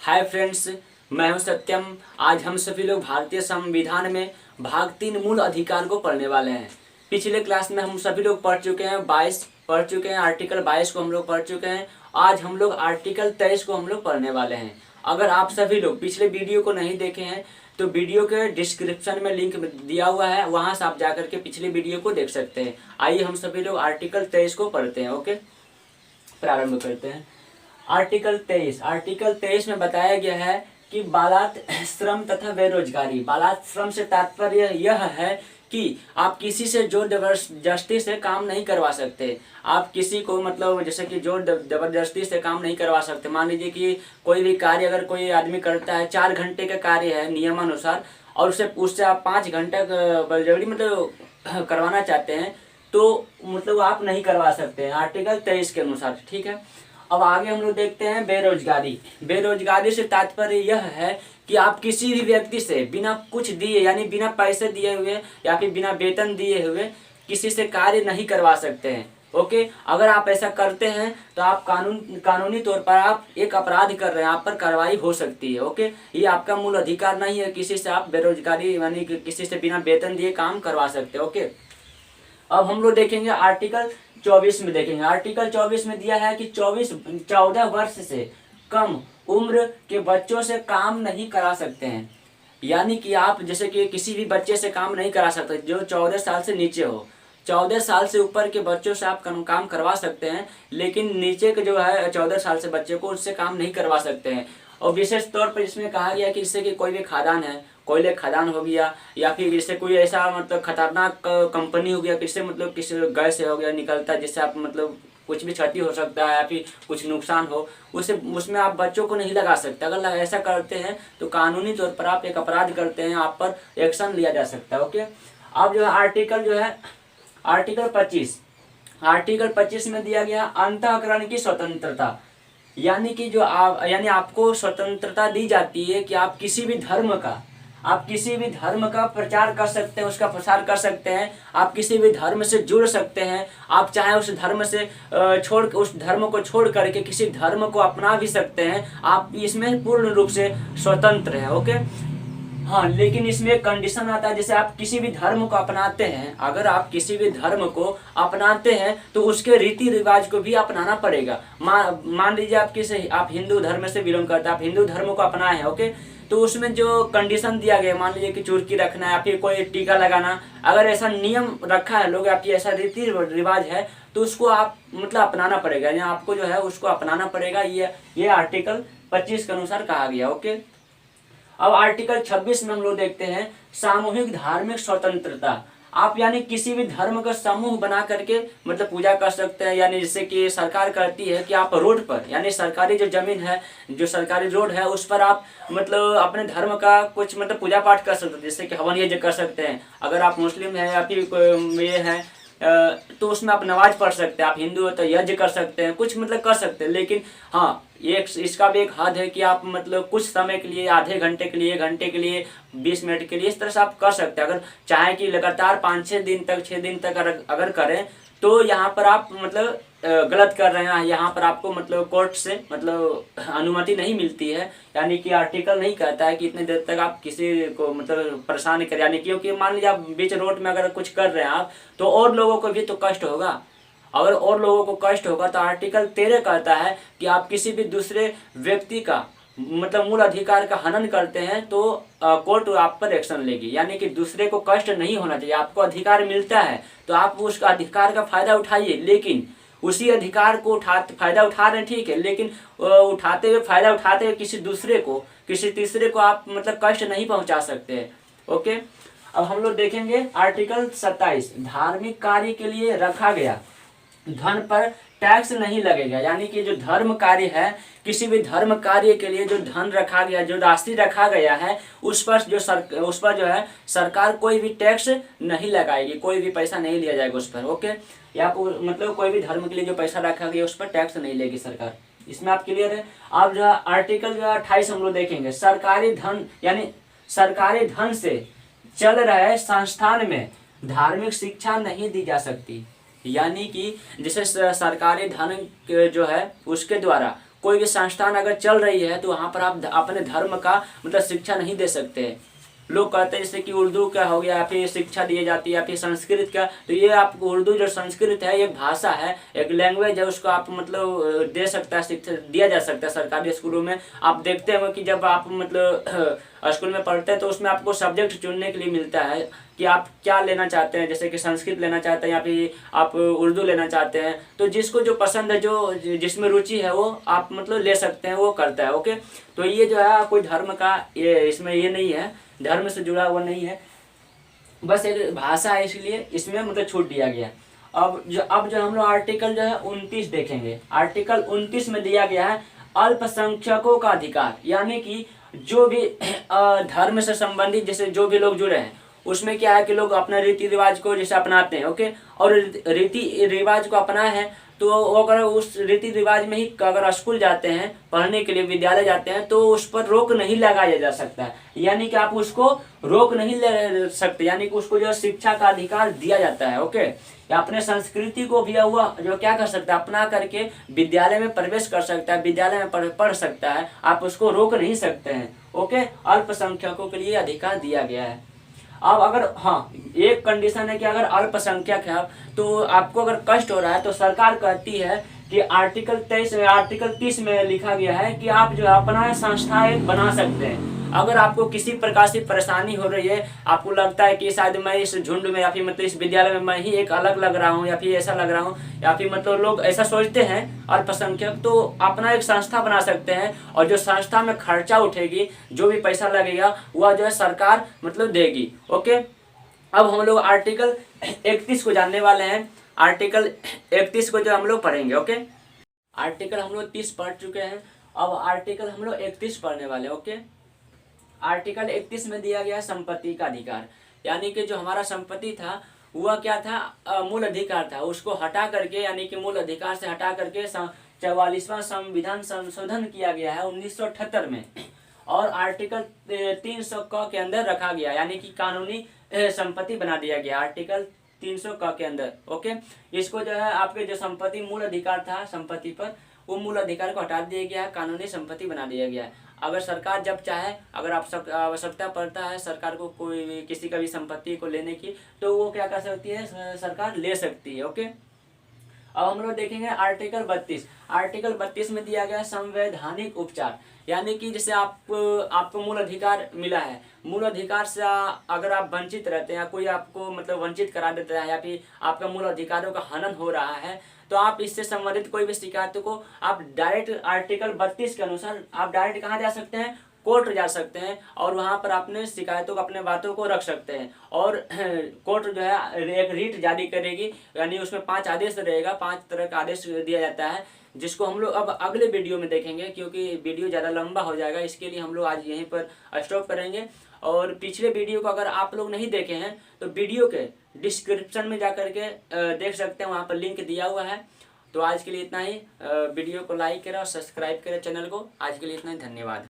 Hi friends, मैं हूं सत्यम। आज हम सभी लोग भारतीय संविधान में भाग 3 मूल अधिकार को पढ़ने वाले हैं। पिछले क्लास में हम सभी लोग पढ़ चुके हैं, 22 पढ़ चुके हैं, आर्टिकल 22 को हम लोग पढ़ चुके हैं। आज हम लोग आर्टिकल 23 को हम लोग पढ़ने वाले हैं। अगर आप सभी लोग पिछले वीडियो को नहीं देखे हैं तो वीडियो के डिस्क्रिप्शन में लिंक दिया हुआ है, वहां से आप जाकर के पिछले वीडियो को देख सकते हैं। आइए हम सभी लोग आर्टिकल 23 को पढ़ते हैं। ओके, प्रारंभ करते हैं। आर्टिकल 23 में बताया गया है कि बालात श्रम तथा बेरोजगारी। बालात श्रम से तात्पर्य यह है कि आप किसी से जोर जबरदस्ती से काम नहीं करवा सकते। आप किसी को मतलब जैसे कि जोर जबरदस्ती से काम नहीं करवा सकते। मान लीजिए कि कोई भी कार्य अगर कोई आदमी करता है, 4 घंटे का कार्य है नियमानुसार, और उससे आप 5 घंटा बलजबरी मतलब करवाना चाहते हैं तो मतलब आप नहीं करवा सकते हैं आर्टिकल 23 के अनुसार। ठीक है, अब आगे हम लोग देखते हैं बेरोजगारी। बेरोजगारी से तात्पर्य यह है कि आप किसी भी व्यक्ति से बिना कुछ दिए यानी बिना पैसे दिए हुए या फिर बिना वेतन दिए हुए किसी से कार्य नहीं करवा सकते हैं। ओके, अगर आप ऐसा करते हैं तो आप कानूनी तौर पर आप एक अपराध कर रहे हैं, आप पर कार्रवाई हो सकती है। ओके, ये आपका मूल अधिकार नहीं है किसी से आप बेरोजगारी यानी किसी से बिना वेतन दिए काम करवा सकते हैं। ओके, अब हम लोग देखेंगे आर्टिकल 24 में। देखेंगे आर्टिकल 24 में दिया है कि 14 वर्ष से कम उम्र के बच्चों से काम नहीं करा सकते हैं। यानी कि आप जैसे कि किसी भी बच्चे से काम नहीं करा सकते जो 14 साल से नीचे हो। 14 साल से ऊपर के बच्चों से आप काम करवा सकते हैं, लेकिन नीचे के जो है 14 साल से बच्चे को उससे काम नहीं करवा सकते हैं। और विशेष तौर पर इसमें कहा गया कि जैसे कि कोई भी खदान है, कोयले खदान हो गया, या फिर जैसे कोई ऐसा मतलब खतरनाक कंपनी हो गया, किससे मतलब किस गैस से हो गया निकलता है जिससे आप मतलब कुछ भी क्षति हो सकता है या फिर कुछ नुकसान हो, उसमें आप बच्चों को नहीं लगा सकते। अगर ऐसा करते हैं तो कानूनी तौर पर आप एक अपराध करते हैं, आप पर एक्शन लिया जा सकता है। ओके, अब जो है आर्टिकल 25 में दिया गया अंतःकरण की स्वतंत्रता। यानी कि यानी आपको स्वतंत्रता दी जाती है कि आप किसी भी धर्म का प्रचार कर सकते हैं, उसका प्रसार कर सकते हैं। आप किसी भी धर्म से जुड़ सकते हैं। आप चाहे उस धर्म को छोड़ करके किसी धर्म को अपना भी सकते हैं। आप इसमें पूर्ण रूप से स्वतंत्र हैं। ओके, हाँ, लेकिन इसमें एक कंडीशन आता है। जैसे आप किसी भी धर्म को अपनाते हैं, अगर आप किसी भी धर्म को अपनाते हैं तो उसके रीति रिवाज को भी अपनाना पड़ेगा। मान लीजिए आप हिंदू धर्म से बिलोंग करते हैं, आप हिंदू धर्म को अपनाए हैं। ओके, तो उसमें जो कंडीशन दिया गया, मान लीजिए कि चुरकी रखना या फिर कोई टीका लगाना, अगर ऐसा नियम रखा है लोग या फिर ऐसा रीति रिवाज है तो उसको आप मतलब अपनाना पड़ेगा, यानी आपको जो है उसको अपनाना पड़ेगा। ये आर्टिकल 25 के अनुसार कहा गया। ओके, अब आर्टिकल 26 में हम लोग देखते हैं सामूहिक धार्मिक स्वतंत्रता। आप यानी किसी भी धर्म का समूह बना करके मतलब पूजा कर सकते हैं। यानी जैसे कि सरकार करती है कि आप रोड पर यानी सरकारी जो जमीन है, जो सरकारी रोड है, उस पर आप मतलब अपने धर्म का कुछ मतलब पूजा पाठ कर सकते हैं। जैसे कि हवन यज्ञ कर सकते हैं। अगर आप मुस्लिम हैं या फिर ये है तो उसमें आप नमाज पढ़ सकते हैं। आप हिंदू हो तो यज्ञ कर सकते हैं, कुछ मतलब कर सकते हैं। लेकिन हाँ, इसका भी एक हद है कि आप मतलब कुछ समय के लिए, आधे घंटे के लिए, 1 घंटे के लिए, 20 मिनट के लिए, इस तरह से आप कर सकते हैं। अगर चाहे कि लगातार 5-6 दिन तक, 6 दिन तक अगर करें तो यहाँ पर आप मतलब गलत कर रहे हैं। यहाँ पर आपको मतलब कोर्ट से मतलब अनुमति नहीं मिलती है। यानी कि आर्टिकल नहीं कहता है कि इतने देर तक आप किसी को मतलब परेशान करें। यानी क्योंकि मान लीजिए आप बीच रोड में अगर कुछ कर रहे हैं आप, तो और लोगों को भी तो कष्ट होगा। अगर और लोगों को कष्ट होगा तो आर्टिकल 13 कहता है कि आप किसी भी दूसरे व्यक्ति का मतलब मूल अधिकार का हनन करते हैं तो कोर्ट आप पर एक्शन लेगी। यानी कि दूसरे को कष्ट नहीं होना चाहिए। आपको अधिकार मिलता है तो आप उस अधिकार का फायदा उठाइए, लेकिन उसी अधिकार को फायदा उठा रहे हैं, ठीक है, लेकिन फायदा उठाते हुए किसी तीसरे को आप मतलब कष्ट नहीं पहुंचा सकते। ओके, अब हम लोग देखेंगे आर्टिकल 27 धार्मिक कार्य के लिए रखा गया धन पर टैक्स नहीं लगेगा। यानी कि जो धर्म कार्य है, किसी भी धर्म कार्य के लिए जो धन रखा गया, जो राशि रखा गया है, उस पर जो है सरकार कोई भी टैक्स नहीं लगाएगी, कोई भी पैसा नहीं लिया जाएगा उस पर। ओके, या मतलब कोई भी धर्म के लिए जो पैसा रखा गया उस पर टैक्स नहीं लेगी सरकार। इसमें आप क्लियर है। अब जो आर्टिकल 28 हम लोग देखेंगे सरकारी धन, यानी सरकारी धन से चल रहे संस्थान में धार्मिक शिक्षा नहीं दी जा सकती। यानी कि जैसे सरकारी धन जो है उसके द्वारा कोई भी संस्थान अगर चल रही है तो वहाँ पर आप अपने धर्म का मतलब शिक्षा नहीं दे सकते। लोग कहते हैं जैसे कि उर्दू का हो गया, या फिर शिक्षा दी जाती है, या फिर संस्कृत का, तो ये आप उर्दू जो संस्कृत है एक भाषा है, एक लैंग्वेज है, उसको आप मतलब दे सकता है, शिक्षा दिया जा सकता है सरकारी स्कूलों में। आप देखते हो कि जब आप मतलब स्कूल में पढ़ते हैं तो उसमें आपको सब्जेक्ट चुनने के लिए मिलता है कि आप क्या लेना चाहते हैं, जैसे कि संस्कृत लेना चाहते हैं या फिर आप उर्दू लेना चाहते हैं। तो जिसको जो पसंद है, जो जिसमें रुचि है, वो आप मतलब ले सकते हैं, वो करता है। ओके, तो ये जो है कोई धर्म का ये इसमें ये नहीं है, धर्म से जुड़ा हुआ नहीं है, बस एक भाषा है, इसलिए इसमें मतलब छूट दिया गया। अब जो हम लोग आर्टिकल जो है 29 देखेंगे। आर्टिकल 29 में दिया गया है अल्पसंख्यकों का अधिकार, यानी कि जो भी धर्म से संबंधित जैसे जो भी लोग जुड़े हैं, उसमें क्या है कि लोग अपना रीति रिवाज को जैसे अपनाते हैं। ओके, और रीति रिवाज को अपना है तो वो अगर उस रीति रिवाज में ही अगर स्कूल जाते हैं पढ़ने के लिए, विद्यालय जाते हैं, तो उस पर रोक नहीं लगाया जा सकता है, यानी कि आप उसको रोक नहीं ले सकते, यानी कि उसको जो शिक्षा का अधिकार दिया जाता है। ओके, या अपने संस्कृति को भी हुआ जो क्या कर सकता है, अपना करके विद्यालय में प्रवेश कर सकता है, विद्यालय में पढ़ सकता है, आप उसको रोक नहीं सकते हैं। ओके, अल्पसंख्यकों के लिए अधिकार दिया गया है। अब अगर हाँ, एक कंडीशन है कि अगर अल्पसंख्यक है तो आपको अगर कष्ट हो रहा है तो सरकार कहती है कि आर्टिकल 30 में लिखा गया है कि आप जो है अपना संस्था एक बना सकते हैं। अगर आपको किसी प्रकार से परेशानी हो रही है, आपको लगता है कि शायद मैं इस झुंड में या फिर मतलब इस विद्यालय में मैं ही एक अलग लग रहा हूँ, या फिर ऐसा लग रहा हूँ, या फिर मतलब लोग ऐसा सोचते हैं अल्पसंख्यक, तो अपना एक संस्था बना सकते हैं, और जो संस्था में खर्चा उठेगी, जो भी पैसा लगेगा, वह जो है सरकार मतलब देगी। ओके, अब हम लोग आर्टिकल 31 को जानने वाले हैं। आर्टिकल 31 को जो हम लोग पढ़ेंगे। ओके, आर्टिकल हम लोग 30 पढ़ चुके हैं, अब आर्टिकल हम लोग 31 पढ़ने वाले। ओके, आर्टिकल 31 में दिया गया संपत्ति का अधिकार, यानी कि जो हमारा संपत्ति था वह क्या था, मूल अधिकार था, उसको हटा करके, यानी कि मूल अधिकार से हटा करके 44वां संविधान संशोधन किया गया है 1978 में, और आर्टिकल 300 क के अंदर रखा गया, यानी कि कानूनी संपत्ति बना दिया गया आर्टिकल 300 क के अंदर। ओके, इसको जो है आपके जो संपत्ति मूल अधिकार था संपत्ति पर, वो मूल अधिकार को हटा दिया गया है, कानूनी संपत्ति बना दिया गया है। अगर सरकार जब चाहे, अगर आप सब आवश्यकता पड़ता है सरकार को कोई किसी का भी संपत्ति को लेने की, तो वो क्या कर सकती है, सरकार ले सकती है। ओके, अब हम लोग देखेंगे आर्टिकल 32। आर्टिकल 32 में दिया गया संवैधानिक उपचार, यानी कि जैसे आपको मूल अधिकार मिला है, मूल अधिकार से अगर आप वंचित रहते हैं, कोई आपको मतलब वंचित करा देता है, या फिर आपका मूल अधिकारों का हनन हो रहा है, तो आप इससे संबंधित कोई भी शिकायतों को आप डायरेक्ट आर्टिकल 32 के अनुसार आप डायरेक्ट कहाँ जा सकते हैं, कोर्ट जा सकते हैं, और वहां पर अपने शिकायतों को, अपने बातों को रख सकते हैं। और कोर्ट जो है एक रीट जारी करेगी, यानी उसमें 5 आदेश रहेगा, 5 तरह का आदेश दिया जाता है, जिसको हम लोग अब अगले वीडियो में देखेंगे, क्योंकि वीडियो ज़्यादा लंबा हो जाएगा, इसके लिए हम लोग आज यहीं पर स्टॉप करेंगे। और पिछले वीडियो को अगर आप लोग नहीं देखे हैं तो वीडियो के डिस्क्रिप्शन में जा करके देख सकते हैं, वहाँ पर लिंक दिया हुआ है। तो आज के लिए इतना ही, वीडियो को लाइक करें और सब्सक्राइब करें चैनल को। आज के लिए इतना ही, धन्यवाद।